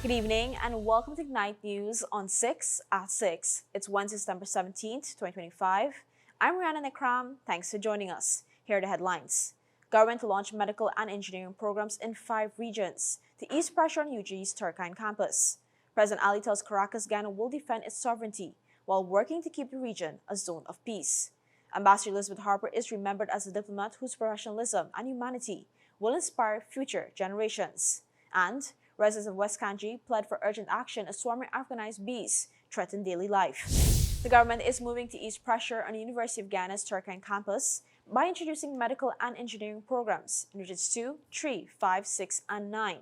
Good evening and welcome to Ignite News on 6 at 6. It's Wednesday, September 17th, 2025. I'm Rihanna Nekram. Thanks for joining us. Here are the headlines. Government to launch medical and engineering programs in 5 regions to ease pressure on UG's Turkine campus. President Ali tells Caracas Ghana will defend its sovereignty while working to keep the region a zone of peace. Ambassador Elizabeth Harper is remembered as a diplomat whose professionalism and humanity will inspire future generations. And residents of West Kanji pled for urgent action as swarming Afghanized bees threaten daily life. The government is moving to ease pressure on the University of Ghana's Turkine campus by introducing medical and engineering programs in Regions 2, 3, 5, 6, and 9.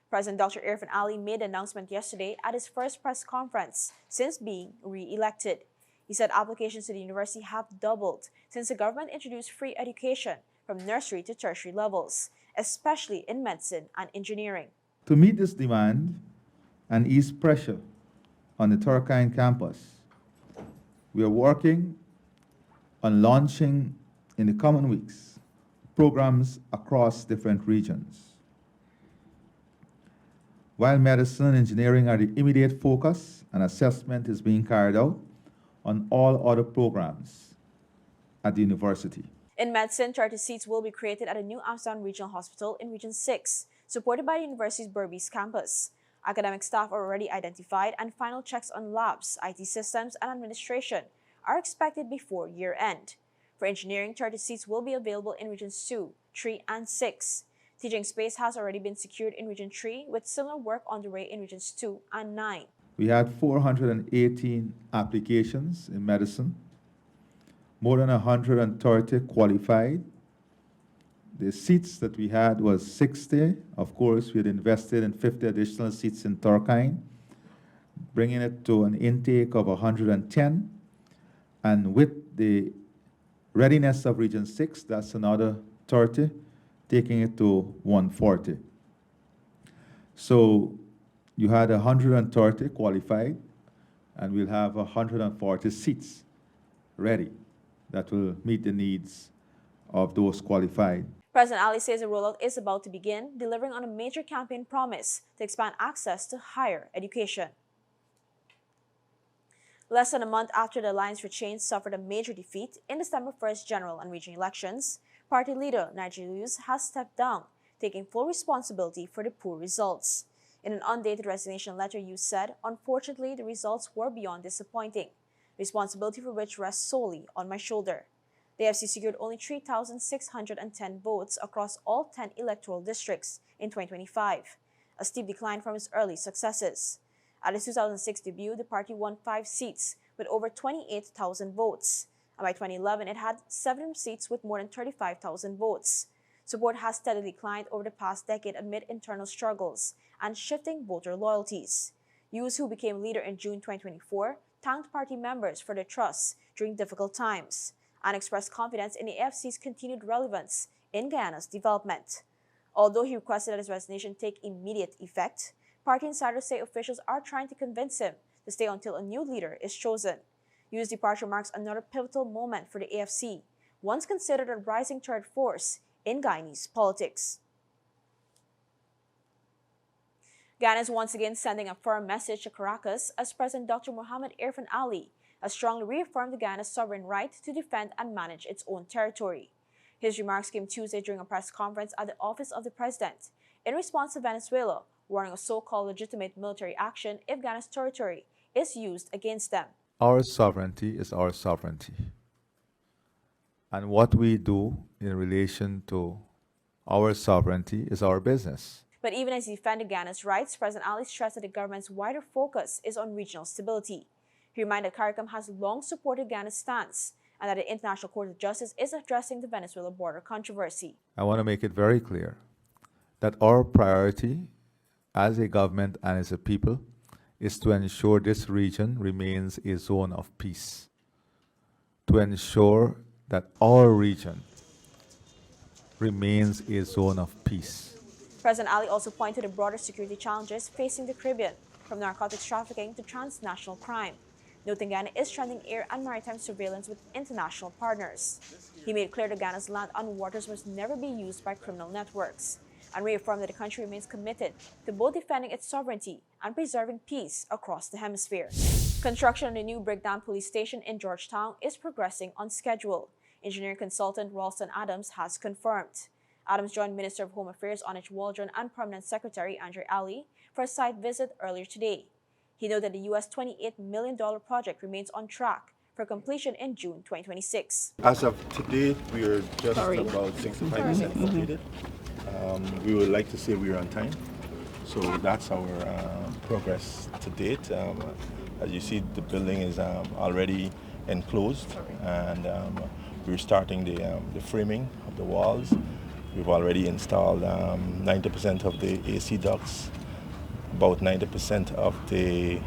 President Dr. Irfan Ali made the announcement yesterday at his first press conference since being re-elected. He said applications to the university have doubled since the government introduced free education from nursery to tertiary levels, especially in medicine and engineering. To meet this demand and ease pressure on the Turkine campus, we are working on launching in the coming weeks programs across different regions. While medicine and engineering are the immediate focus, an assessment is being carried out on all other programs at the university. In medicine, 30 seats will be created at a new Amsterdam Regional Hospital in Region 6, supported by the university's Berbice campus. Academic staff are already identified and final checks on labs, IT systems, and administration are expected before year-end. For engineering, 30 seats will be available in Regions 2, 3, and 6. Teaching space has already been secured in Region 3, with similar work underway in Regions 2 and 9. We had 418 applications in medicine, more than 130 qualified. The seats that we had was 60. Of course, we had invested in 50 additional seats in Turkine, bringing it to an intake of 110. And with the readiness of Region 6, that's another 30, taking it to 140. So you had 130 qualified, and we'll have 140 seats ready that will meet the needs of those qualified. President Ali says the rollout is about to begin, delivering on a major campaign promise to expand access to higher education. Less than a month after the Alliance for Change suffered a major defeat in December 1st general and regional elections, party leader Nigel has stepped down, taking full responsibility for the poor results. In an undated resignation letter, Hughes said, "Unfortunately, the results were beyond disappointing, responsibility for which rests solely on my shoulder." The AFC secured only 3,610 votes across all 10 electoral districts in 2025, a steep decline from its early successes. At its 2006 debut, the party won 5 seats with over 28,000 votes, and by 2011 it had 7 seats with more than 35,000 votes. Support has steadily declined over the past decade amid internal struggles and shifting voter loyalties. Hughes, who became leader in June 2024, thanked party members for their trust during difficult times and expressed confidence in the AFC's continued relevance in Guyana's development. Although he requested that his resignation take immediate effect, party insiders say officials are trying to convince him to stay until a new leader is chosen. Hughes' departure marks another pivotal moment for the AFC, once considered a rising third force in Guyanese politics. Ghana is once again sending a firm message to Caracas as President Dr. Mohamed Irfan Ali has strongly reaffirmed Ghana's sovereign right to defend and manage its own territory. His remarks came Tuesday during a press conference at the office of the president in response to Venezuela warning of so-called legitimate military action if Ghana's territory is used against them. Our sovereignty is our sovereignty. And what we do in relation to our sovereignty is our business. But even as he defended Ghana's rights, President Ali stressed that the government's wider focus is on regional stability. He reminded CARICOM has long supported Ghana's stance and that the International Court of Justice is addressing the Venezuela border controversy. I want to make it very clear that our priority as a government and as a people is to ensure this region remains a zone of peace, to ensure that our region remains a zone of peace. President Ali also pointed to the broader security challenges facing the Caribbean, from narcotics trafficking to transnational crime, noting Ghana is strengthening air and maritime surveillance with international partners. He made clear that Ghana's land and waters must never be used by criminal networks. and reaffirmed that the country remains committed to both defending its sovereignty and preserving peace across the hemisphere. Construction on the new breakdown police station in Georgetown is progressing on schedule, engineering consultant Ralston Adams has confirmed. Adams joined Minister of Home Affairs Onich Waldron and Permanent Secretary Andre Ali for a site visit earlier today. He noted the U.S. $28 million project remains on track for completion in June 2026. As of today, we are just about 65% completed. We would like to say we are on time. So that's our progress to date. As you see, the building is already enclosed, and we're starting the framing of the walls. We've already installed 90% of the AC ducts, about 90% of the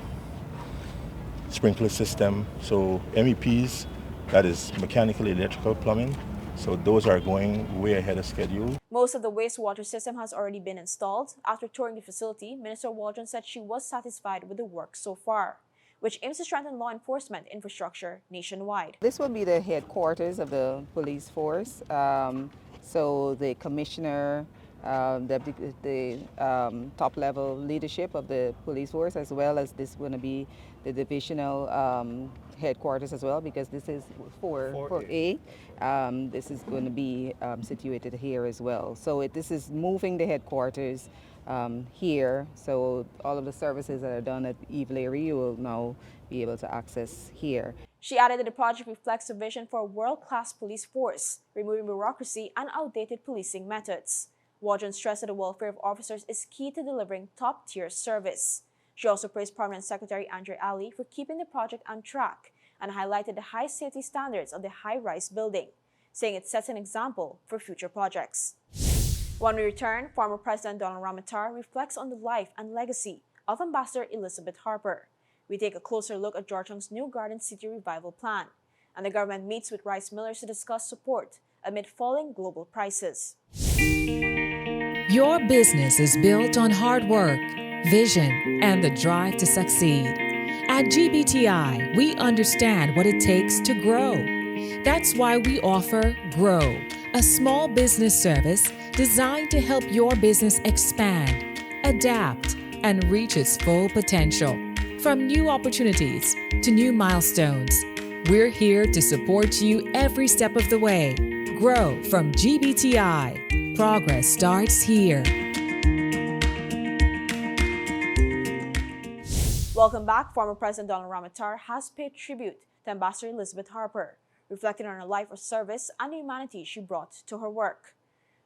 sprinkler system. So MEPs, that is mechanical, electrical, plumbing. So those are going way ahead of schedule. Most of the wastewater system has already been installed. After touring the facility, Minister Waldron said she was satisfied with the work so far, which aims to strengthen law enforcement infrastructure nationwide. This will be the headquarters of the police force. So the commissioner, the top-level leadership of the police force, as well as this is going to be the divisional headquarters as well, because this is for A. This is going to be situated here as well. So this is moving the headquarters here. So all of the services that are done at Eve Leary, you will now be able to access here. She added that the project reflects a vision for a world-class police force, removing bureaucracy and outdated policing methods. Waldron stressed that the welfare of officers is key to delivering top-tier service. She also praised Permanent Secretary Andre Ali for keeping the project on track and highlighted the high safety standards of the high-rise building, saying it sets an example for future projects. When we return, former President Donald Ramotar reflects on the life and legacy of Ambassador Elizabeth Harper. We take a closer look at Georgetown's new Garden City revival plan, and the government meets with rice millers to discuss support amid falling global prices. Your business is built on hard work, vision, and the drive to succeed. At GBTI, we understand what it takes to grow. That's why we offer Grow, a small business service designed to help your business expand, adapt, and reach its full potential. From new opportunities to new milestones, we're here to support you every step of the way. Grow from GBTI. Progress starts here. Welcome back. Former President Donald Ramotar has paid tribute to Ambassador Elizabeth Harper, reflecting on her life of service and the humanity she brought to her work.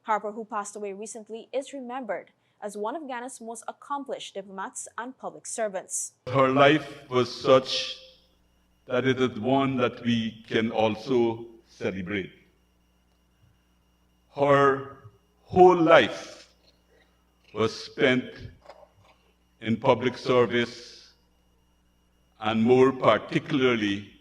Harper, who passed away recently, is remembered as one of Ghana's most accomplished diplomats and public servants. Her life was such that it is one that we can also celebrate. Her whole life was spent in public service, and more particularly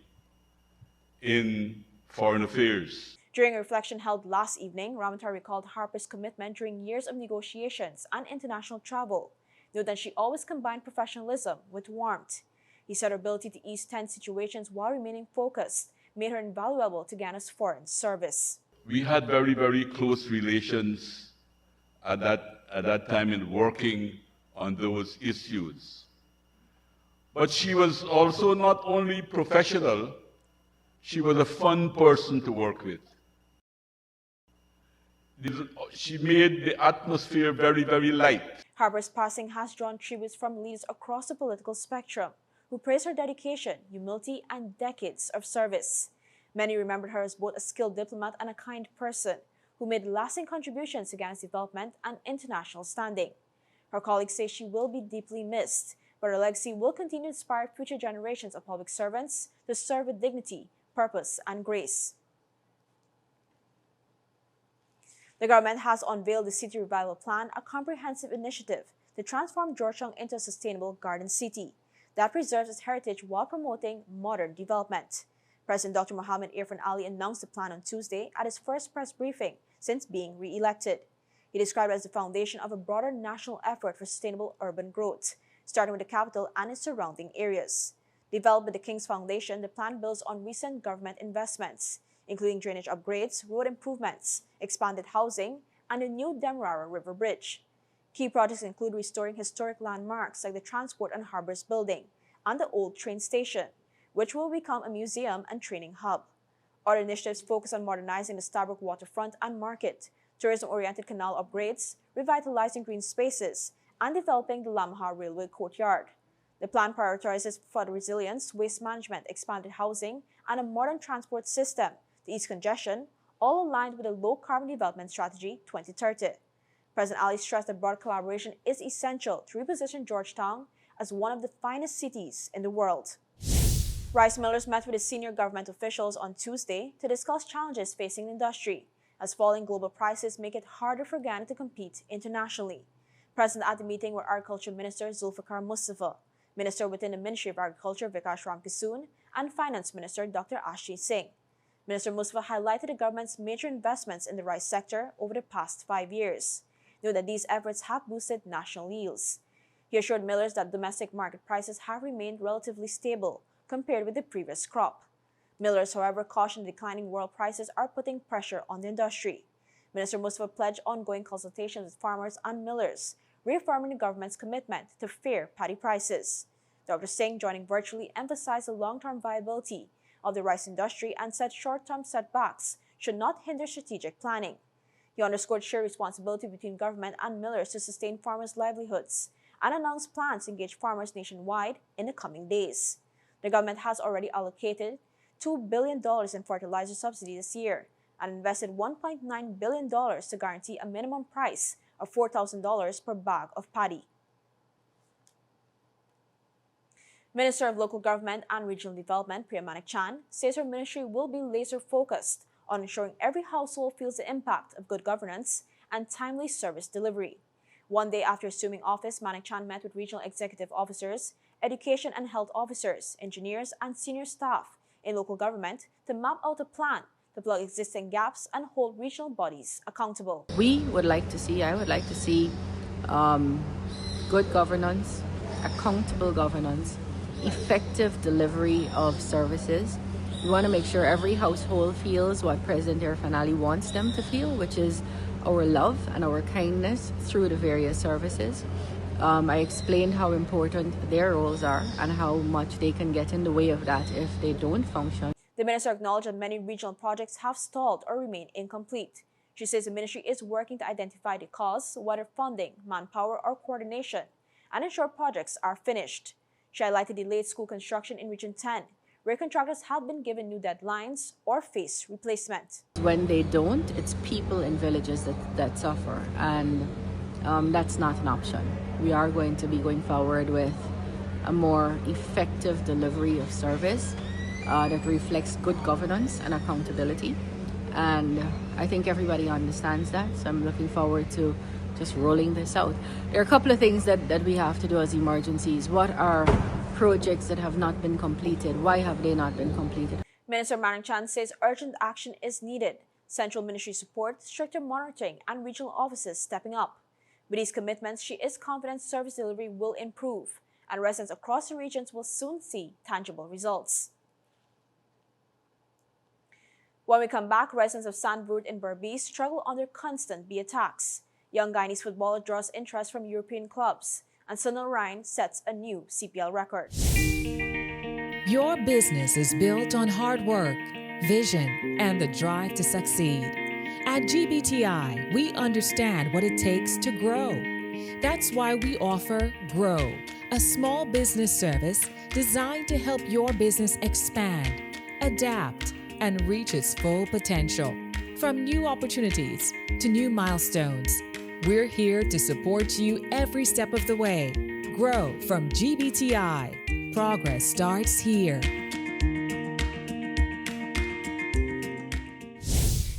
in foreign affairs. During a reflection held last evening, Ramotar recalled Harper's commitment during years of negotiations and international travel, noting that she always combined professionalism with warmth. He said her ability to ease tense situations while remaining focused made her invaluable to Ghana's foreign service. We had very, very close relations at that time in working on those issues. But she was also not only professional, she was a fun person to work with. She made the atmosphere very, very light. Harper's passing has drawn tributes from leaders across the political spectrum, who praised her dedication, humility, and decades of service. Many remembered her as both a skilled diplomat and a kind person, who made lasting contributions to Ghana's development and international standing. Her colleagues say she will be deeply missed, but her legacy will continue to inspire future generations of public servants to serve with dignity, purpose, and grace. The government has unveiled the City Revival Plan, a comprehensive initiative to transform Georgetown into a sustainable garden city that preserves its heritage while promoting modern development. President Dr. Mohamed Irfan Ali announced the plan on Tuesday at his first press briefing since being re-elected. He described it as the foundation of a broader national effort for sustainable urban growth, starting with the capital and its surrounding areas. Developed by the King's Foundation, the plan builds on recent government investments, including drainage upgrades, road improvements, expanded housing, and the new Demerara River Bridge. Key projects include restoring historic landmarks like the Transport and Harbors Building and the old train station, which will become a museum and training hub. Other initiatives focus on modernizing the Sandvoort waterfront and market, tourism-oriented canal upgrades, revitalizing green spaces, and developing the Lamha Railway Courtyard. The plan prioritizes flood resilience, waste management, expanded housing, and a modern transport system to ease congestion, all aligned with the Low-Carbon Development Strategy 2030. President Ali stressed that broad collaboration is essential to reposition Georgetown as one of the finest cities in the world. Rice millers met with the senior government officials on Tuesday to discuss challenges facing the industry, as falling global prices make it harder for Ghana to compete internationally. Present at the meeting were Agriculture Minister Zulfikar Mustafa, Minister within the Ministry of Agriculture Vikas Ramkisoon, and Finance Minister Dr. Ashji Singh. Minister Mustafa highlighted the government's major investments in the rice sector over the past 5 years, noting that these efforts have boosted national yields. He assured millers that domestic market prices have remained relatively stable compared with the previous crop. Millers, however, cautioned declining world prices are putting pressure on the industry. Minister Mustafa pledged ongoing consultations with farmers and millers, reaffirming the government's commitment to fair paddy prices. Dr. Singh, joining virtually, emphasized the long-term viability of the rice industry and said short-term setbacks should not hinder strategic planning. He underscored shared responsibility between government and millers to sustain farmers' livelihoods and announced plans to engage farmers nationwide in the coming days. The government has already allocated $2 billion in fertilizer subsidy this year and invested $1.9 billion to guarantee a minimum price of $4,000 per bag of paddy. Minister of Local Government and Regional Development, Priya Manik Chan, says her ministry will be laser-focused on ensuring every household feels the impact of good governance and timely service delivery. One day after assuming office, Manik Chan met with regional executive officers, education and health officers, engineers, and senior staff in local government to map out a plan to plug existing gaps and hold regional bodies accountable. I would like to see good governance, accountable governance, effective delivery of services. We want to make sure every household feels what President Irfan wants them to feel, which is our love and our kindness through the various services. I explained how important their roles are and how much they can get in the way of that if they don't function. The minister acknowledged that many regional projects have stalled or remain incomplete. She says the ministry is working to identify the cause, whether funding, manpower, or coordination, and ensure projects are finished. She highlighted delayed school construction in Region 10, where contractors have been given new deadlines or face replacement. When they don't, it's people in villages that suffer, and that's not an option. We are going to be going forward with a more effective delivery of service that reflects good governance and accountability. And I think everybody understands that, so I'm looking forward to just rolling this out. There are a couple of things that we have to do as emergencies. What are projects that have not been completed? Why have they not been completed? Minister Manik Chan says urgent action is needed, central ministry support, stricter monitoring, and regional offices stepping up. With these commitments, she is confident service delivery will improve, and residents across the regions will soon see tangible results. When we come back, residents of Sandvoort in Berbice struggle under constant bee attacks. Young Guyanese footballer draws interest from European clubs, and Sunil Ryan sets a new CPL record. Your business is built on hard work, vision, and the drive to succeed. At GBTI, we understand what it takes to grow. That's why we offer Grow, a small business service designed to help your business expand, adapt, and reach its full potential. From new opportunities to new milestones, we're here to support you every step of the way. Grow from GBTI. Progress starts here.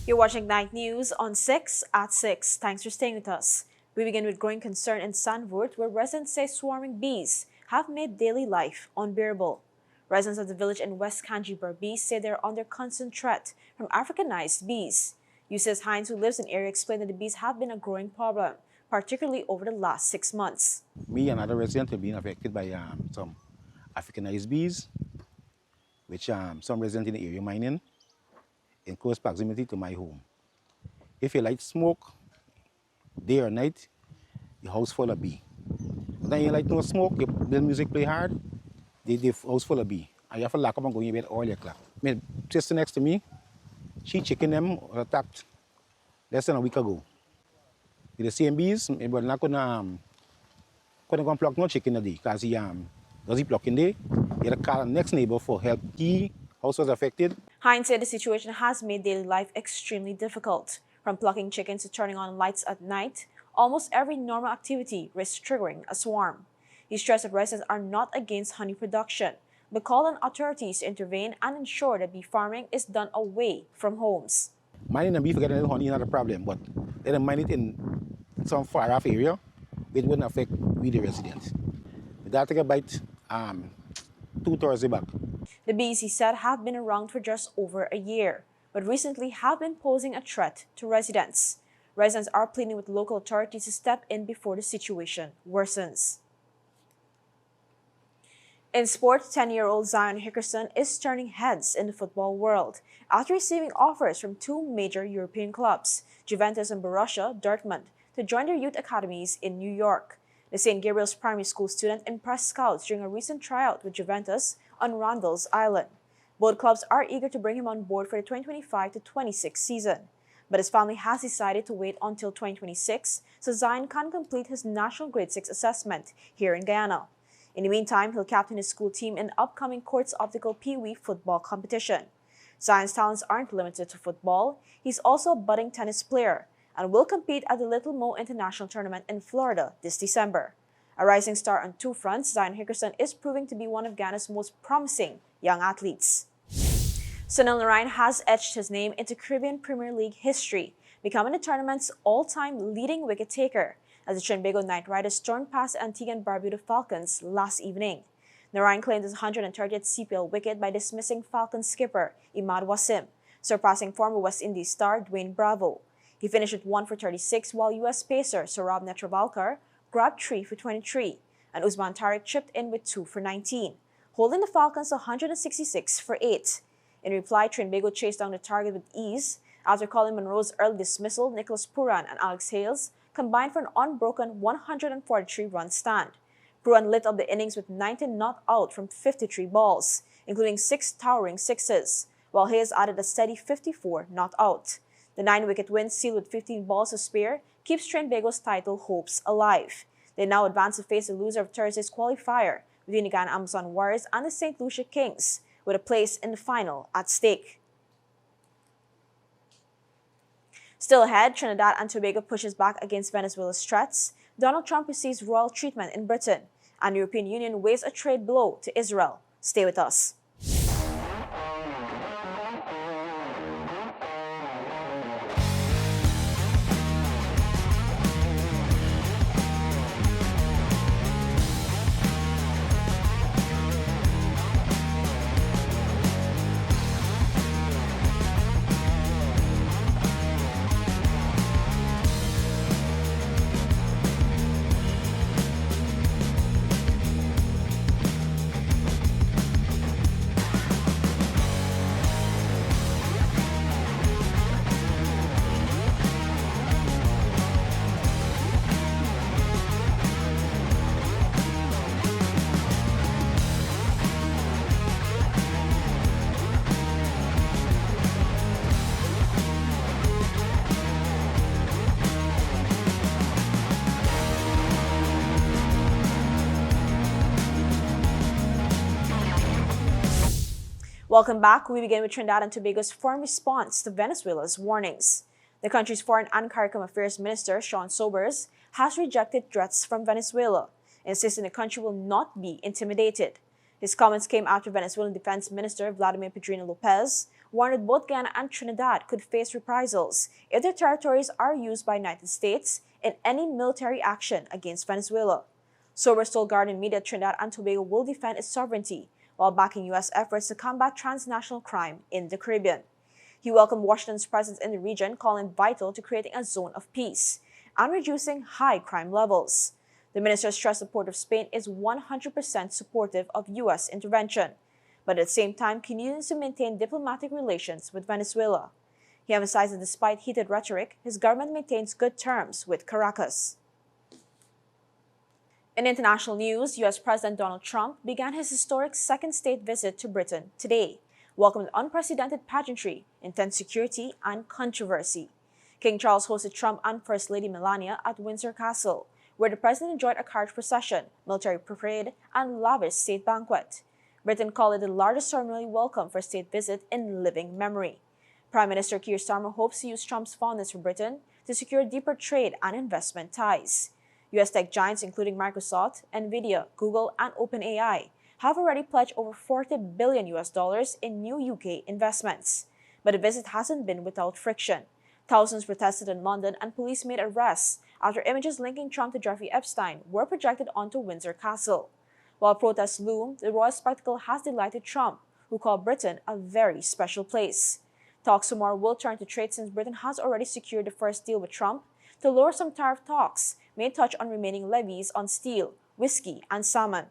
You're watching Night News on 6 at 6. Thanks for staying with us. We begin with growing concern in Sandvoort, where residents say swarming bees have made daily life unbearable. Residents of the village in West Kanji, Berbice, say they're under constant threat from Africanized bees. Eustace Hines, who lives in the area, explained that the bees have been a growing problem, particularly over the last 6 months. Me and other residents have been affected by some Africanized bees, which some residents in the area mining in close proximity to my home. If you light smoke, day or night, the house full of bee. But then you like no smoke, you the music play hard, the house full of bee. And you have to lock up and go in bed all your clock. My sister next to me, she chicken them attacked less than a week ago. With the same bees, my brother not couldn't go and pluck no chicken a day because he plucking day. He had to call the next neighbor for help. He house was affected. Hines said the situation has made daily life extremely difficult. From plucking chickens to turning on lights at night, almost every normal activity risks triggering a swarm. He stressed that residents are not against honey production, but called on authorities to intervene and ensure that bee farming is done away from homes. Mining the bee for getting the honey is not a problem, but they don't mine it in some far off area, which wouldn't affect we the residents. That take a bite 2 Thursday back. The bees, he said, have been around for just over a year, but recently have been posing a threat to residents. Residents are pleading with local authorities to step in before the situation worsens. In sport, 10-year-old Zion Hickerson is turning heads in the football world after receiving offers from 2 major European clubs, Juventus and Borussia Dortmund, to join their youth academies in New York. The St. Gabriel's primary school student impressed scouts during a recent tryout with Juventus on Randall's Island. Both clubs are eager to bring him on board for the 2025-26 season, but his family has decided to wait until 2026 so Zion can complete his national grade 6 assessment here in Guyana. In the meantime, he'll captain his school team in the upcoming Courts Optical Pee Wee football competition. Zion's talents aren't limited to football. He's also a budding tennis player and will compete at the Little Mo International Tournament in Florida this December. A rising star on 2 fronts, Zion Hickerson is proving to be one of Ghana's most promising young athletes. Sunil Narayan has etched his name into Caribbean Premier League history, becoming the tournament's all-time leading wicket-taker as the Trinbago Knight Riders stormed past the Antigua and Barbuda Falcons last evening. Narayan claimed his 130th CPL wicket by dismissing Falcons skipper Imad Wasim, surpassing former West Indies star Dwayne Bravo. He finished with 1 for 36, while U.S. pacer Saurabh Netravalkar grabbed 3 for 23, and Usman Tariq chipped in with 2 for 19, holding the Falcons 166 for 8. In reply, Trinbago chased down the target with ease. After Colin Monroe's early dismissal, Nicholas Puran and Alex Hales combined for an unbroken 143-run stand. Puran lit up the innings with 19 not out from 53 balls, including 6 towering sixes, while Hales added a steady 54 not out. The 9-wicket win, sealed with 15 balls to spare, keeps Trinbago's title hopes alive. They now advance to face the loser of Thursday's qualifier between the Ghana Amazon Warriors and the St. Lucia Kings, with a place in the final at stake. Still ahead, Trinidad and Tobago pushes back against Venezuela's threats. Donald Trump receives royal treatment in Britain, and the European Union weighs a trade blow to Israel. Stay with us. Welcome back. We begin with Trinidad and Tobago's firm response to Venezuela's warnings. The country's Foreign and CARICOM Affairs Minister, Sean Sobers, has rejected threats from Venezuela, insisting the country will not be intimidated. His comments came after Venezuelan Defense Minister Vladimir Pedrino Lopez warned that both Guyana and Trinidad could face reprisals if their territories are used by the United States in any military action against Venezuela. Sobers told Guardian Media Trinidad and Tobago will defend its sovereignty while backing U.S. efforts to combat transnational crime in the Caribbean. He welcomed Washington's presence in the region, calling it vital to creating a zone of peace and reducing high crime levels. The minister stressed the Port of Spain is 100% supportive of U.S. intervention, but at the same time continues to maintain diplomatic relations with Venezuela. He emphasized that despite heated rhetoric, his government maintains good terms with Caracas. In international news, U.S. President Donald Trump began his historic second state visit to Britain today, welcomed unprecedented pageantry, intense security, and controversy. King Charles hosted Trump and First Lady Melania at Windsor Castle, where the president enjoyed a carriage procession, military parade, and lavish state banquet. Britain called it the largest ceremonial welcome for a state visit in living memory. Prime Minister Keir Starmer hopes to use Trump's fondness for Britain to secure deeper trade and investment ties. U.S. tech giants including Microsoft, Nvidia, Google, and OpenAI have already pledged over $40 billion in new UK investments. But the visit hasn't been without friction. Thousands protested in London and police made arrests after images linking Trump to Jeffrey Epstein were projected onto Windsor Castle. While protests loom, the royal spectacle has delighted Trump, who called Britain a very special place. Talks tomorrow will turn to trade since Britain has already secured the first deal with Trump to lower some tariff talks may touch on remaining levies on steel, whiskey, and salmon.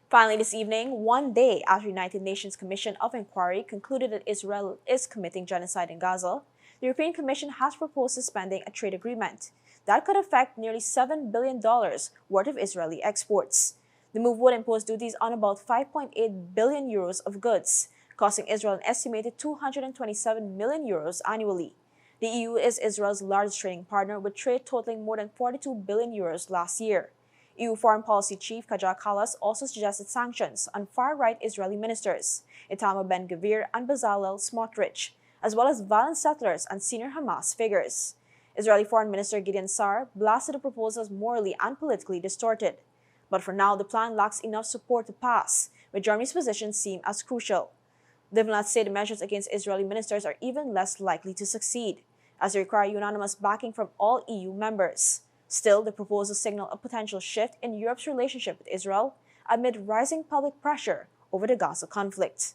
Finally, this evening, one day after the United Nations Commission of Inquiry concluded that Israel is committing genocide in Gaza, the European Commission has proposed suspending a trade agreement that could affect nearly $7 billion worth of Israeli exports. The move would impose duties on about 5.8 billion euros of goods, costing Israel an estimated 227 million euros annually. The EU is Israel's largest trading partner, with trade totaling more than 42 billion euros last year. EU Foreign Policy Chief Kaja Kallas also suggested sanctions on far-right Israeli ministers, Itamar Ben-Gvir and Bezalel Smotrich, as well as violent settlers and senior Hamas figures. Israeli Foreign Minister Gideon Sa'ar blasted the proposal as morally and politically distorted. But for now, the plan lacks enough support to pass, with Germany's position seen as crucial. Diplomats say the measures against Israeli ministers are even less likely to succeed, as they require unanimous backing from all EU members. Still, the proposals signal a potential shift in Europe's relationship with Israel amid rising public pressure over the Gaza conflict.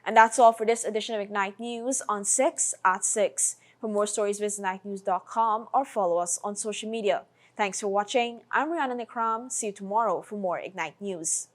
And that's all for this edition of Ignite News on 6 at 6. For more stories, visit ignitenews.com or follow us on social media. Thanks for watching. I'm Rihanna Nikram. See you tomorrow for more Ignite News.